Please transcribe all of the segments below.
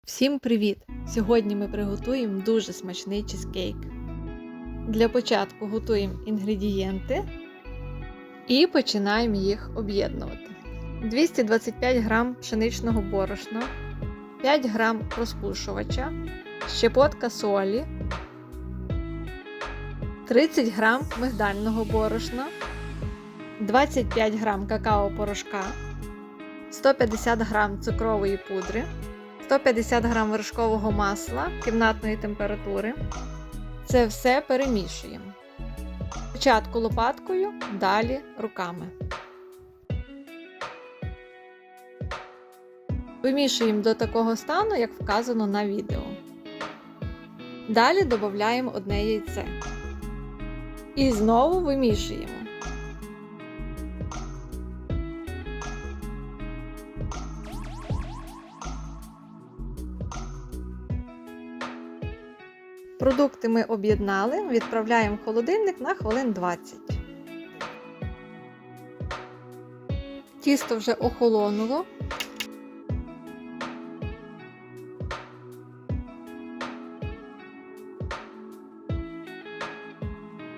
Всім привіт! Сьогодні ми приготуємо дуже смачний чизкейк. Для початку готуємо інгредієнти і починаємо їх об'єднувати. 225 г пшеничного борошна, 5 г розпушувача, щепотка солі, 30 г мигдального борошна, 25 г какао-порошка, 150 г цукрової пудри, 150 г вершкового масла кімнатної температури. Це все перемішуємо. Спочатку лопаткою, далі руками. Вимішуємо до такого стану, як вказано на відео. Далі додаємо одне яйце. І знову вимішуємо. Продукти ми об'єднали, відправляємо в холодильник на хвилин 20. Тісто вже охолонуло.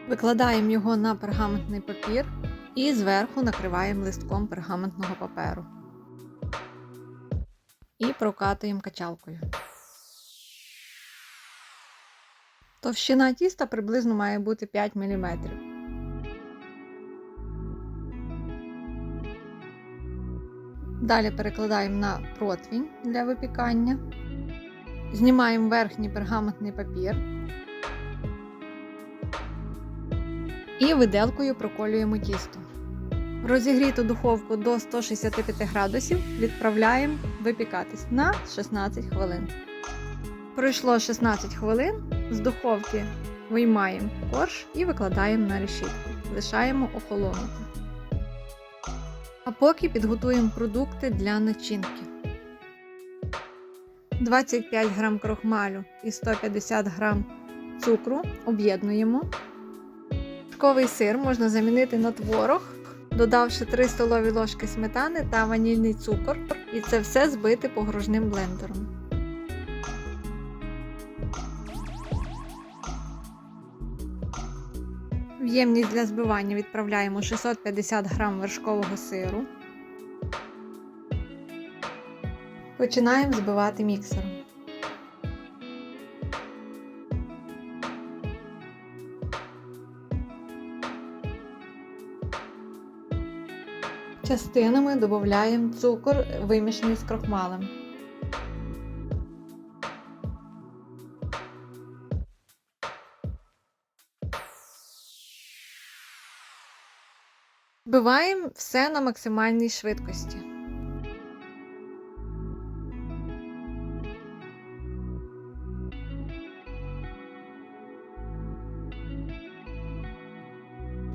Викладаємо його на пергаментний папір і зверху накриваємо листком пергаментного паперу. І прокатуємо качалкою. Товщина тіста приблизно має бути 5 мм. Далі перекладаємо на противень для випікання. Знімаємо верхній пергаментний папір і виделкою проколюємо тісто. В розігріту духовку до 165 градусів відправляємо випікатись на 16 хвилин. Пройшло 16 хвилин, з духовки виймаємо корж і викладаємо на решітку. Лишаємо охолонути. А поки підготуємо продукти для начинки. 25 г крохмалю і 150 г цукру об'єднуємо. Вершковий сир можна замінити на творог, додавши 3 столові ложки сметани та ванільний цукор. І це все збити погружним блендером. В ємність для збивання відправляємо 650 г вершкового сиру. Починаємо збивати міксером. Частинами додаємо цукор, вимішаний з крохмалем. Збиваємо все на максимальній швидкості.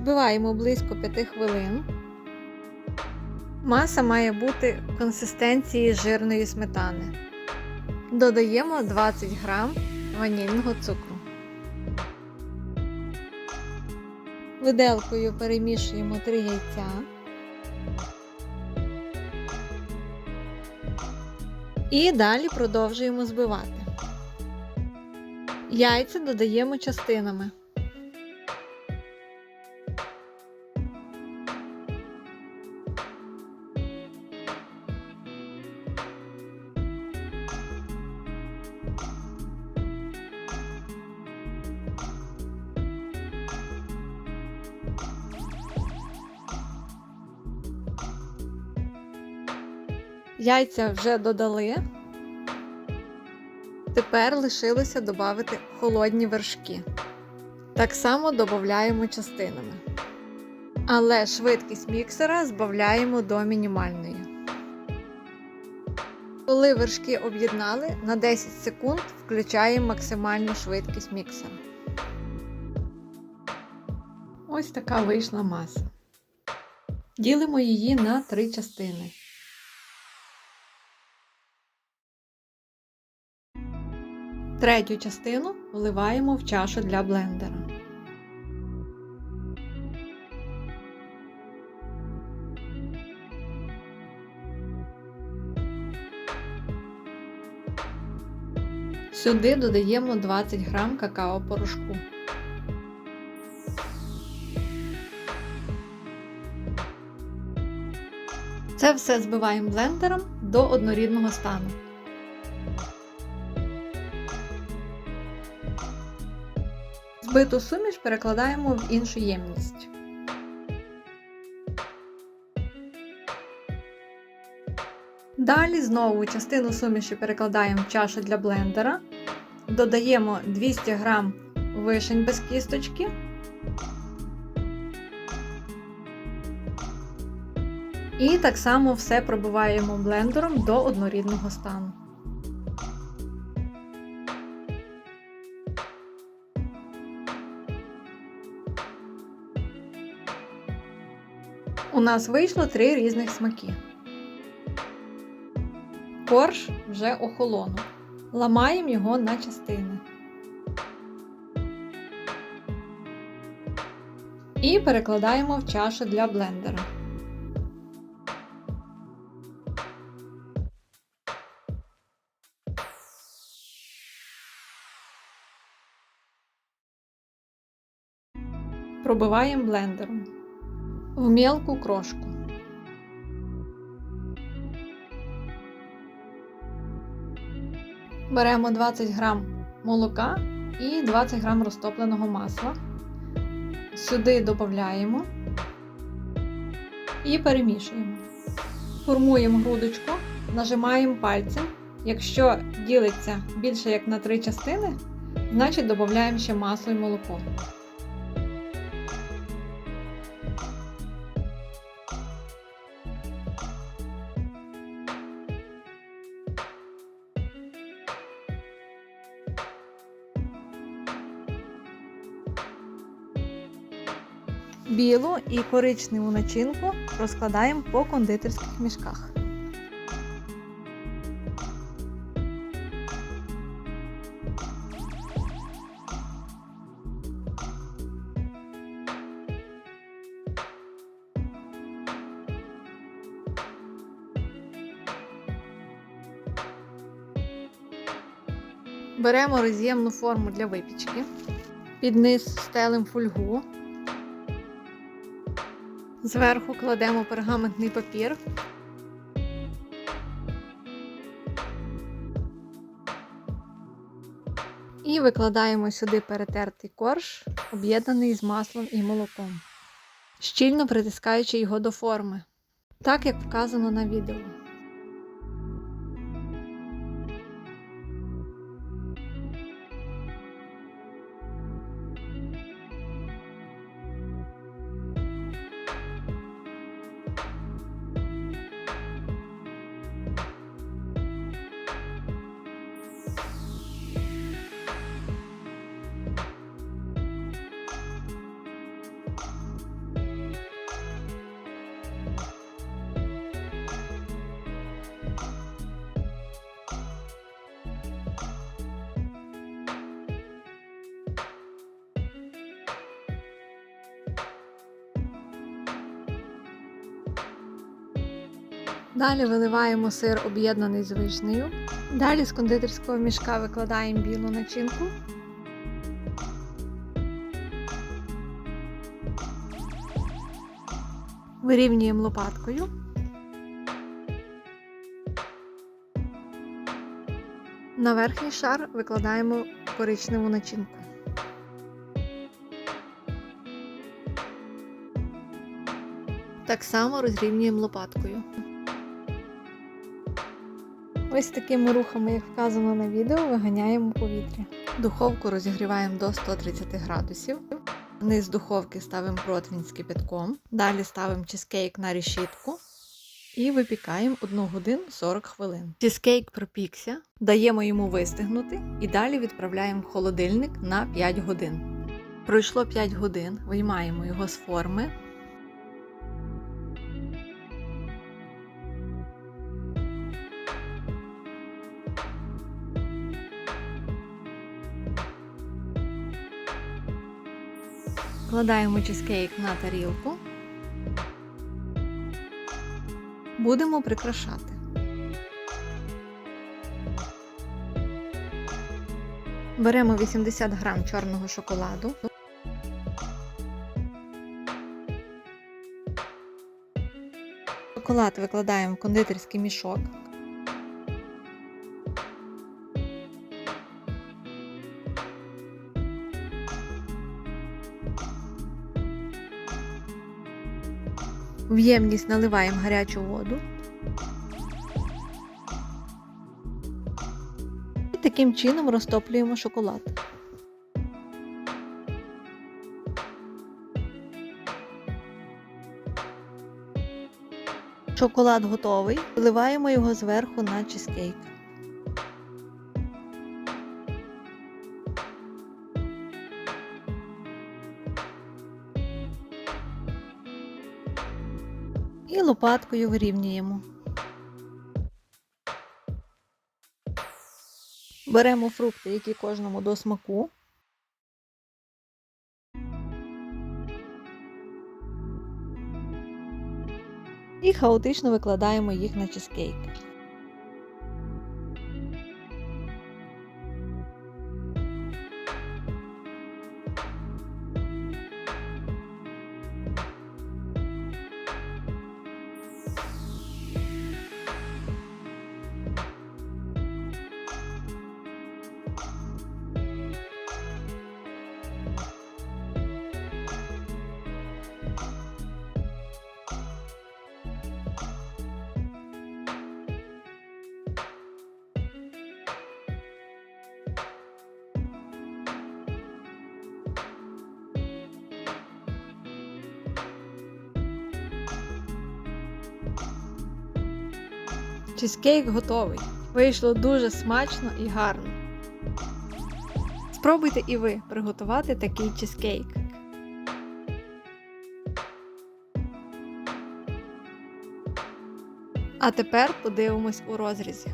Збиваємо близько 5 хвилин. Маса має бути консистенції жирної сметани. Додаємо 20 г ванільного цукру. Виделкою перемішуємо 3 яйця. І далі продовжуємо збивати. Яйця додаємо частинами. Яйця вже додали. Тепер лишилося додати холодні вершки. Так само додаємо частинами. Але швидкість міксера збавляємо до мінімальної. Коли вершки об'єднали, на 10 секунд включаємо максимальну швидкість міксера. Ось така вийшла маса. Ділимо її на 3 частини. Третю частину вливаємо в чашу для блендера. Сюди додаємо 20 г какао-порошку. Це все збиваємо блендером до однорідного стану. Збиту суміш перекладаємо в іншу ємність. Далі знову частину суміші перекладаємо в чашу для блендера, додаємо 200 г вишень без кісточки і так само все пробиваємо блендером до однорідного стану. У нас вийшло 3 різних смаки. Корж вже охолонув. Ламаємо його на частини. І перекладаємо в чашу для блендера. Пробиваємо блендером в мілку крошку. Беремо 20 г молока і 20 г розтопленого масла. Сюди додаємо і перемішуємо. Формуємо грудочку, нажимаємо пальцем. Якщо ділиться більше як на 3 частини, значить додаємо ще масло і молоко. Білу і коричневу начинку розкладаємо по кондитерських мішках. Беремо роз'ємну форму для випічки, під низ стелимо фольгу. Зверху кладемо пергаментний папір. І викладаємо сюди перетертий корж, об'єднаний з маслом і молоком, щільно притискаючи його до форми, так як вказано на відео. Далі виливаємо сир, об'єднаний з вишнею. Далі з кондитерського мішка викладаємо білу начинку. Вирівнюємо лопаткою. На верхній шар викладаємо коричневу начинку. Так само розрівнюємо лопаткою. Ось такими рухами, як вказано на відео, виганяємо повітря. Духовку розігріваємо до 130 градусів. Низ духовки ставимо противень з кипятком. Далі ставимо чизкейк на решітку і випікаємо 1 годину 40 хвилин. Чизкейк пропікся, даємо йому вистигнути і далі відправляємо в холодильник на 5 годин. Пройшло 5 годин, виймаємо його з форми. Вкладаємо чизкейк на тарілку. Будемо прикрашати. Беремо 80 грам чорного шоколаду. Шоколад викладаємо в кондитерський мішок. В ємність наливаємо гарячу воду. І таким чином розтоплюємо шоколад. Шоколад готовий. Виливаємо його зверху на чизкейк. І лопаткою вирівнюємо. Беремо фрукти, які кожному до смаку. І хаотично викладаємо їх на чизкейк. Чизкейк готовий. Вийшло дуже смачно і гарно. Спробуйте і ви приготувати такий чизкейк. А тепер подивимось у розрізі.